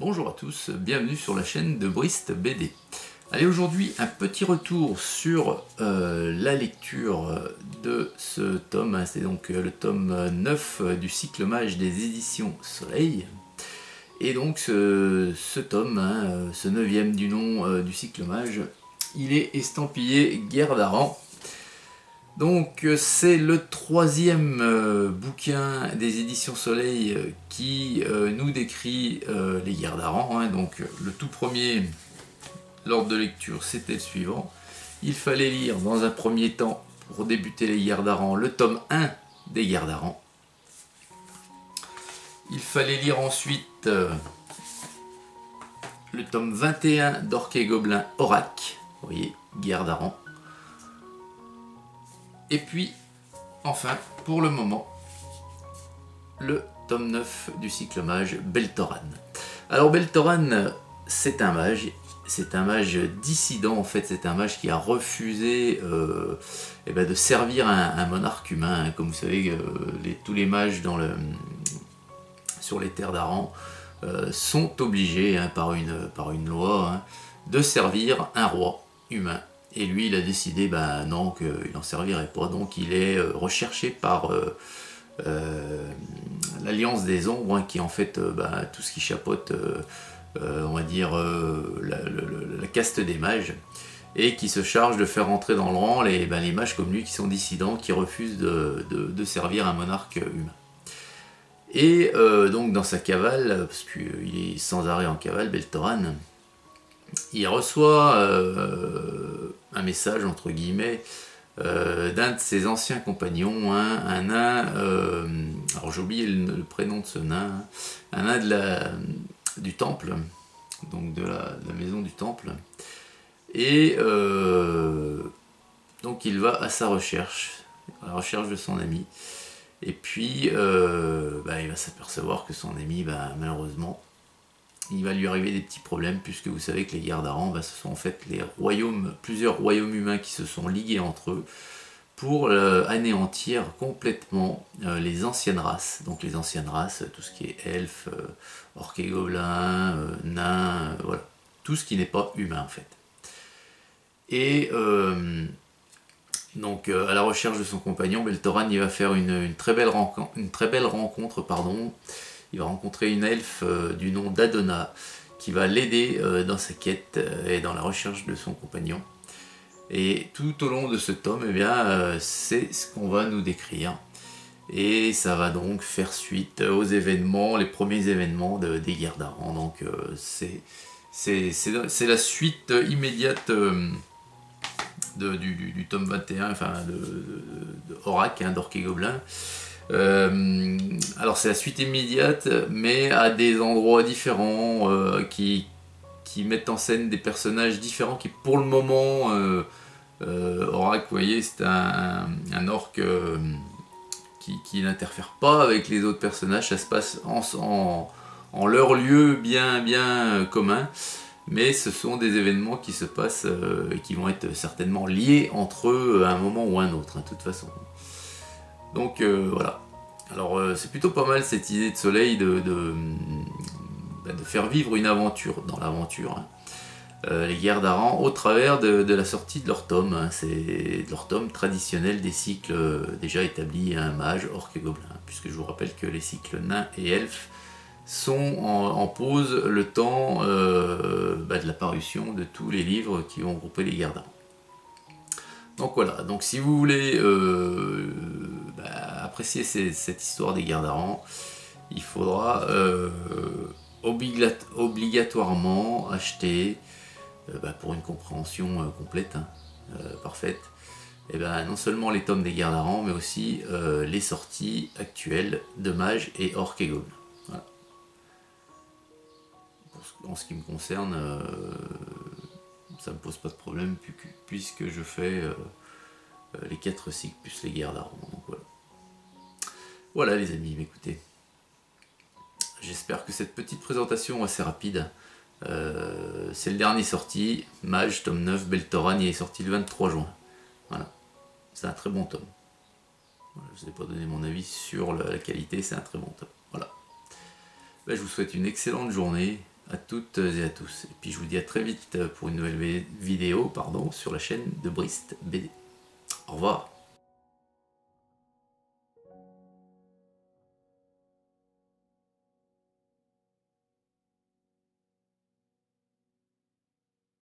Bonjour à tous, bienvenue sur la chaîne de Brist BD. Allez, aujourd'hui un petit retour sur la lecture de ce tome, hein, c'est donc le tome 9 du cycle mage des éditions Soleil. Et donc ce tome, hein, ce 9e du nom du cycle mage, il est estampillé Guerre d'Aran. Donc c'est le 3e bouquin des éditions Soleil qui nous décrit les guerres d'Aran, hein. Donc le tout premier, l'ordre de lecture, c'était le suivant. Il fallait lire dans un premier temps, pour débuter les guerres d'Aran, le tome 1 des guerres d'Aran. Il fallait lire ensuite le tome 21 d'Orques et Gobelins Aurak, vous voyez, guerre d'Aran. Et puis, enfin, pour le moment, le tome 9 du cycle mage, Beltoran. Alors Beltoran, c'est un mage dissident, en fait, c'est un mage qui a refusé de servir un monarque humain, hein. Comme vous savez, tous les mages sur les terres d'Aran sont obligés, hein, par une loi, hein, de servir un roi humain. Et lui, il a décidé, non, qu'il n'en servirait pas. Donc il est recherché par l'Alliance des Ombres, hein, qui est en fait tout ce qui chapeaute, on va dire, la caste des mages, et qui se charge de faire entrer dans le rang les mages comme lui qui sont dissidents, qui refusent de servir un monarque humain. Et donc dans sa cavale, parce qu'il est sans arrêt en cavale, Beltoran, il reçoit un message, entre guillemets, d'un de ses anciens compagnons, hein, un nain, alors j'ai oublié le prénom de ce nain, hein, un nain du temple, donc de la maison du temple, et donc il va à sa recherche, à la recherche de son ami, et puis il va s'apercevoir que son ami, malheureusement, il va lui arriver des petits problèmes, puisque vous savez que les guerres d'Aran, ce sont en fait plusieurs royaumes humains qui se sont ligués entre eux pour anéantir complètement les anciennes races. Donc les anciennes races, tout ce qui est elfes, orques et gobelins, nains, voilà. Tout ce qui n'est pas humain en fait. Et donc à la recherche de son compagnon, Beltoran, il va faire une très belle rencontre, pardon. Il va rencontrer une elfe du nom d'Adona qui va l'aider dans sa quête et dans la recherche de son compagnon. Et tout au long de ce tome, c'est ce qu'on va nous décrire. Et ça va donc faire suite aux événements, les premiers événements des guerres d'Aran. Donc c'est la suite immédiate du tome 21, enfin de Aurak, hein, d'Orques et Gobelins. Alors c'est la suite immédiate, mais à des endroits différents, qui mettent en scène des personnages différents, qui pour le moment, Aurak, vous voyez, c'est un orc qui n'interfère pas avec les autres personnages, ça se passe en leur lieu bien commun, mais ce sont des événements qui se passent et qui vont être certainement liés entre eux à un moment ou à un autre, hein, de toute façon. Donc voilà. Alors c'est plutôt pas mal cette idée de Soleil de faire vivre une aventure dans l'aventure, hein. Les guerres d'Aran au travers de la sortie de leur tome, hein. C'est leur tome traditionnel des cycles déjà établis, un mage, orc et gobelin, puisque je vous rappelle que les cycles nains et elfes sont en pause le temps de la parution de tous les livres qui vont grouper les guerres d'Aran. Donc voilà, donc si vous voulez apprécier cette histoire des guerres d'Aran, il faudra obligatoirement acheter, pour une compréhension complète, hein, parfaite, non seulement les tomes des guerres d'Aran, mais aussi les sorties actuelles de mages et orques et gobelins. Voilà. En ce qui me concerne, ça me pose pas de problème puisque je fais les 4 cycles plus les guerres d'Aran. Donc voilà. Voilà les amis, écoutez. J'espère que cette petite présentation assez rapide, c'est le dernier sorti, Mage, tome 9, Beltoran, il est sorti le 23 juin. Voilà. C'est un très bon tome. Voilà, je ne vous ai pas donné mon avis sur la qualité, c'est un très bon tome. Voilà. Je vous souhaite une excellente journée. à toutes et à tous. Et puis je vous dis à très vite pour une nouvelle vidéo sur la chaîne de Brist BD. Au revoir.